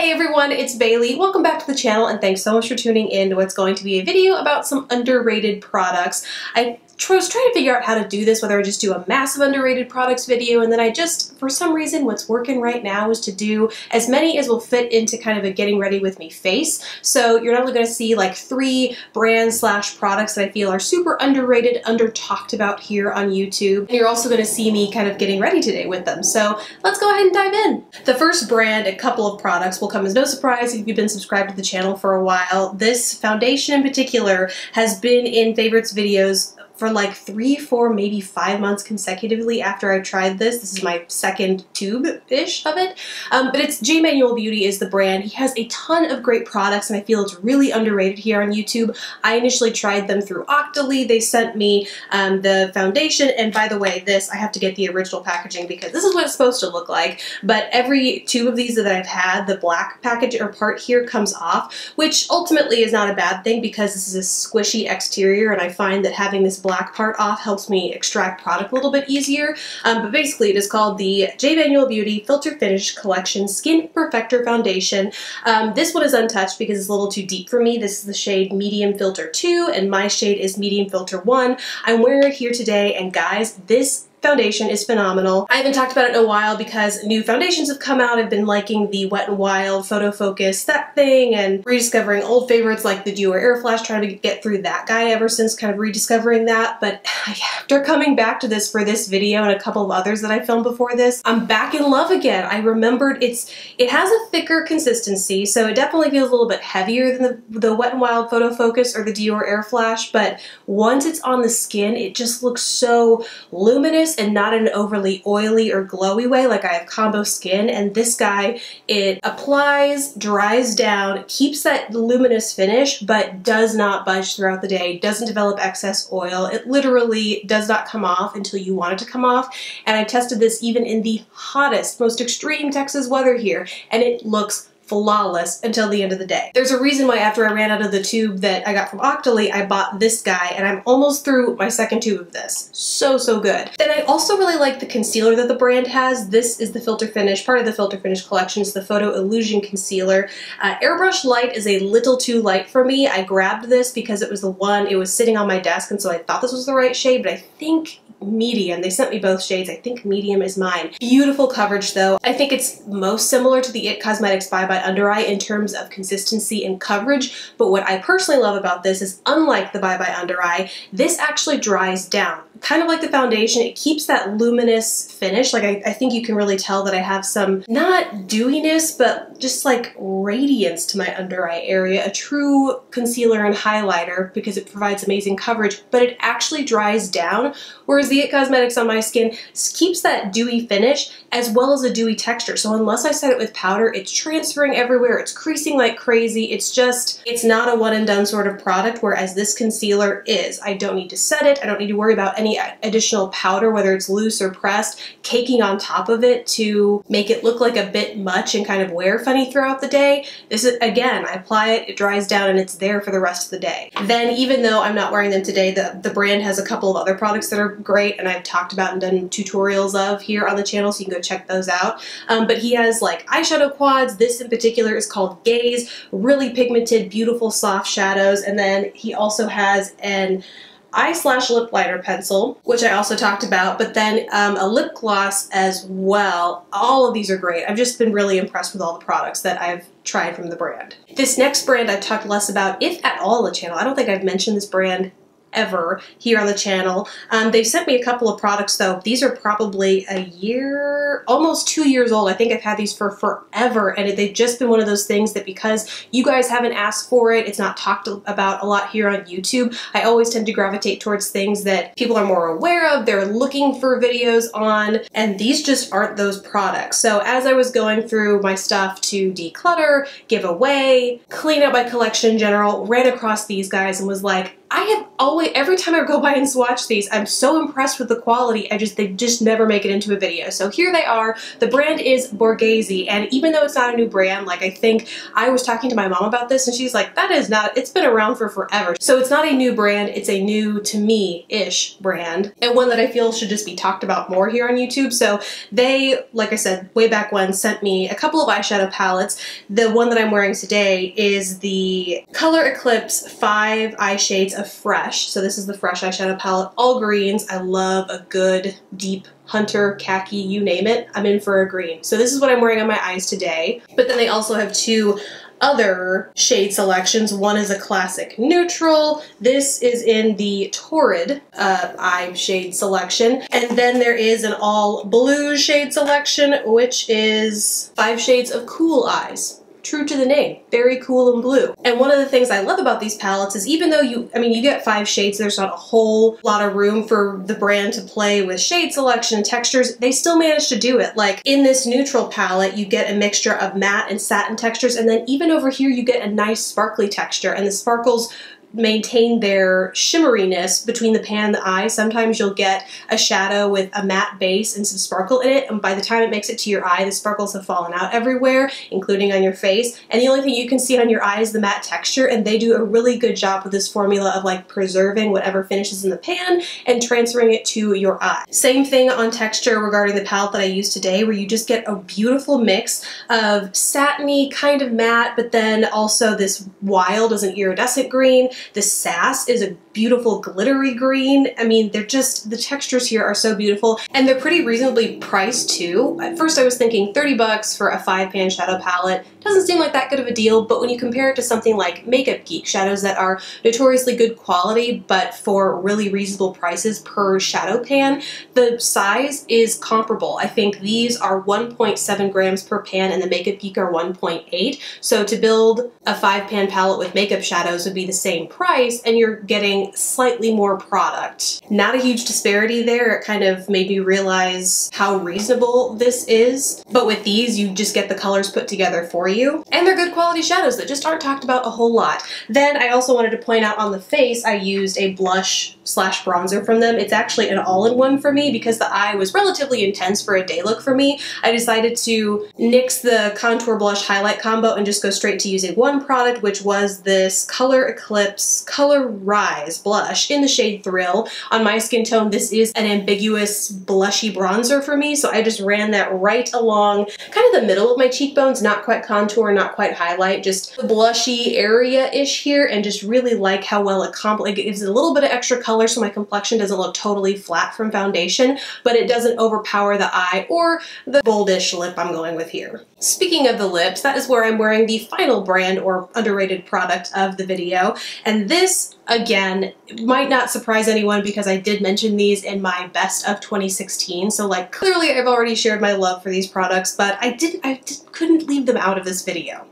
Hey everyone, it's Bailey. Welcome back to the channel and thanks so much for tuning in to what's going to be a video about some underrated products. I was trying to figure out how to do this, whether I just do a massive underrated products video, and then I just, for some reason, what's working right now is to do as many as will fit into kind of a getting ready with me face. So you're not only going to see like 3 brands slash products that I feel are super underrated, under talked about here on YouTube, and you're also going to see me kind of getting ready today with them. So let's go ahead and dive in. The first brand, a couple of products, will come as no surprise if you've been subscribed to the channel for a while. This foundation in particular has been in favorites videos for like 3, 4, maybe 5 months consecutively after I tried this. This is my second tube-ish of it. But it's Manuel Beauty is the brand. He has a ton of great products and I feel it's really underrated here on YouTube. I initially tried them through Octoly. They sent me the foundation, and by the way, this, I have to get the original packaging because this is what it's supposed to look like. But every tube of these that I've had, the black package or part here comes off, which ultimately is not a bad thing because this is a squishy exterior and I find that having this black part off helps me extract product a little bit easier. But basically it is called the Manuel Beauty Filter Finish Collection Skin Perfector Foundation. This one is untouched because it's a little too deep for me. This is the shade Medium Filter 2 and my shade is Medium Filter 1. I'm wearing it here today and guys, this foundation is phenomenal. I haven't talked about it in a while because new foundations have come out. I've been liking the Wet n Wild Photo Focus, that thing, and rediscovering old favorites like the Duo Air Flash, trying to get through that guy ever since kind of rediscovering that. But after coming back to this for this video and a couple of others that I filmed before this, I'm back in love again. I remembered it has a thicker consistency, so it definitely feels a little bit heavier than the Wet n Wild Photo Focus or the Duo Air Flash, but once it's on the skin, it just looks so luminous and not in an overly oily or glowy way. Like I have combo skin, and this guy, it applies, dries down, keeps that luminous finish, but does not budge throughout the day, doesn't develop excess oil. It literally does not come off until you want it to come off. And I tested this even in the hottest, most extreme Texas weather here, and it looks flawless until the end of the day. There's a reason why after I ran out of the tube that I got from Octoly, I bought this guy, and I'm almost through my second tube of this. So good. And I also really like the concealer that the brand has. This is the Filter Finish, part of the Filter Finish collection. It's the Photo Illusion Concealer. Airbrush Light is a little too light for me. I grabbed this because it was the one, it was sitting on my desk, and so I thought this was the right shade, but I think medium. They sent me both shades. I think medium is mine. Beautiful coverage though. I think it's most similar to the IT Cosmetics Bye Bye Under Eye in terms of consistency and coverage, but what I personally love about this is, unlike the Bye Bye Under Eye, this actually dries down. Kind of like the foundation, it keeps that luminous finish. Like I think you can really tell that I have some, not dewiness, but just like radiance to my under eye area. A true concealer and highlighter because it provides amazing coverage, but it actually dries down, whereas the IT Cosmetics on my skin keeps that dewy finish as well as a dewy texture. So unless I set it with powder, it's transferring everywhere, it's creasing like crazy. It's not a one and done sort of product, whereas this concealer is. I don't need to set it, I don't need to worry about any additional powder, whether it's loose or pressed, caking on top of it to make it look like a bit much and kind of wear funny throughout the day. This is, again, I apply it, it dries down, and it's there for the rest of the day. Then even though I'm not wearing them today, the brand has a couple of other products that are great and I've talked about and done tutorials of here on the channel, so you can go check those out. But he has like eyeshadow quads. This in particular is called Gaze, really pigmented, beautiful soft shadows, and then he also has an eye/lip liner pencil, which I also talked about, but then a lip gloss as well. All of these are great. I've just been really impressed with all the products that I've tried from the brand. This next brand I've talked less about, if at all, on the channel. I don't think I've mentioned this brand ever here on the channel. They've sent me a couple of products though. These are probably a year, almost 2 years old. I think I've had these for forever, and they've just been one of those things that because you guys haven't asked for it, it's not talked about a lot here on YouTube. I always tend to gravitate towards things that people are more aware of, they're looking for videos on, and these just aren't those products. So as I was going through my stuff to declutter, give away, clean out my collection in general, ran across these guys and was like, I have always, every time I go by and swatch these, I'm so impressed with the quality. They just never make it into a video. So here they are. The brand is Borghese, and even though it's not a new brand, like I think I was talking to my mom about this and she's like, that is not, it's been around for forever. So it's not a new brand, it's a new, to me-ish brand, and one that I feel should just be talked about more here on YouTube. So they, like I said, way back when, sent me a couple of eyeshadow palettes. The one that I'm wearing today is the Color Eclipse 5 eye shades of Fresh. So this is the Fresh eyeshadow palette, all greens. I love a good deep hunter, khaki, you name it, I'm in for a green. So this is what I'm wearing on my eyes today. But then they also have two other shade selections. One is a classic neutral. This is in the Torrid eye shade selection. And then there is an all blue shade selection, which is 5 shades of Cool Eyes. True to the name, very cool and blue. And one of the things I love about these palettes is even though you get 5 shades, there's not a whole lot of room for the brand to play with shade selection and textures, they still manage to do it. Like in this neutral palette, you get a mixture of matte and satin textures, and then even over here you get a nice sparkly texture, and the sparkles maintain their shimmeriness between the pan and the eye. Sometimes you'll get a shadow with a matte base and some sparkle in it, and by the time it makes it to your eye, the sparkles have fallen out everywhere, including on your face, and the only thing you can see on your eye is the matte texture, and they do a really good job with this formula of like preserving whatever finishes in the pan and transferring it to your eye. Same thing on texture regarding the palette that I used today, where you just get a beautiful mix of satiny, kind of matte, but then also this wild as an iridescent green. The Sass is a beautiful glittery green. I mean, they're just, the textures here are so beautiful, and they're pretty reasonably priced too. At first I was thinking 30 bucks for a 5-pan shadow palette. Doesn't seem like that good of a deal, but when you compare it to something like Makeup Geek shadows that are notoriously good quality, but for really reasonable prices per shadow pan, the size is comparable. I think these are 1.7 grams per pan and the Makeup Geek are 1.8. So to build a 5-pan palette with makeup shadows would be the same price, and you're getting slightly more product. Not a huge disparity there. It kind of made me realize how reasonable this is. But with these, you just get the colors put together for you. And they're good quality shadows that just aren't talked about a whole lot. Then I also wanted to point out on the face, I used a blush slash bronzer from them. It's actually an all-in-one for me because the eye was relatively intense for a day look for me. I decided to nix the contour blush highlight combo and just go straight to using one product, which was this Color Eclipse Color Rise blush in the shade Thrill. On my skin tone, this is an ambiguous blushy bronzer for me, so I just ran that right along kind of the middle of my cheekbones, not quite contour, not quite highlight, just the blushy area-ish here, and just really like how well it gives it a little bit of extra color so my complexion doesn't look totally flat from foundation, but it doesn't overpower the eye or the boldish lip I'm going with here. Speaking of the lips, that is where I'm wearing the final brand or underrated product of the video, and this, again, might not surprise anyone because I did mention these in my best of 2016, so like clearly I've already shared my love for these products, but I couldn't leave them out of this video.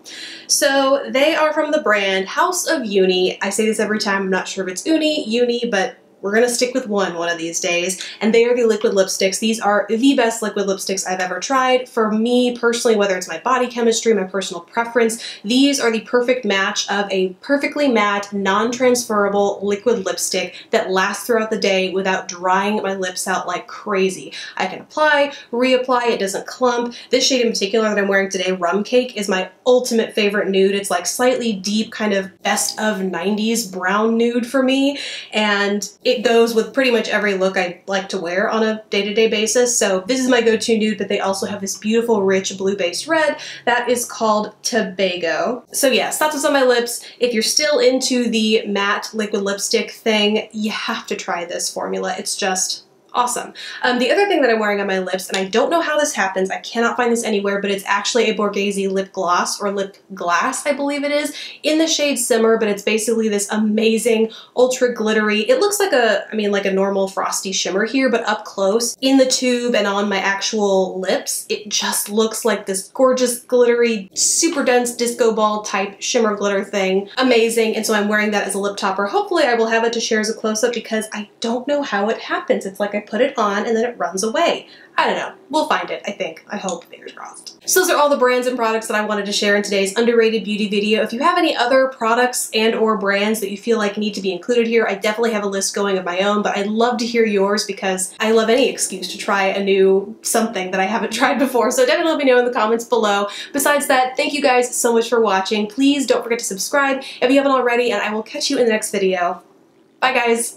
So they are from the brand House of Uni. I say this every time, I'm not sure if it's Uni, but we're gonna stick with one of these days, and they are the liquid lipsticks. These are the best liquid lipsticks I've ever tried. For me personally, whether it's my body chemistry, my personal preference, these are the perfect match of a perfectly matte, non-transferable liquid lipstick that lasts throughout the day without drying my lips out like crazy. I can apply, reapply, it doesn't clump. This shade in particular that I'm wearing today, Rum Cake, is my ultimate favorite nude. It's like slightly deep, kind of best of 90s brown nude for me, and it goes with pretty much every look I like to wear on a day-to-day basis. So this is my go-to nude, but they also have this beautiful rich blue-based red that is called Tobago. So yes, that's what's on my lips. If you're still into the matte liquid lipstick thing, you have to try this formula. It's just awesome. The other thing that I'm wearing on my lips, and I don't know how this happens, I cannot find this anywhere, but it's actually a Borghese lip gloss, or lip glass, I believe it is, in the shade Simmer, but it's basically this amazing, ultra glittery, it looks like like a normal frosty shimmer here, but up close, in the tube and on my actual lips, it just looks like this gorgeous, glittery, super dense disco ball type shimmer glitter thing. Amazing, and so I'm wearing that as a lip topper. Hopefully I will have it to share as a close-up because I don't know how it happens. It's like I I put it on and then it runs away. I don't know. We'll find it, I think. I hope. Fingers crossed. So those are all the brands and products that I wanted to share in today's underrated beauty video. If you have any other products and or brands that you feel like need to be included here, I definitely have a list going of my own, but I'd love to hear yours because I love any excuse to try a new something that I haven't tried before. So definitely let me know in the comments below. Besides that, thank you guys so much for watching. Please don't forget to subscribe if you haven't already, and I will catch you in the next video. Bye guys!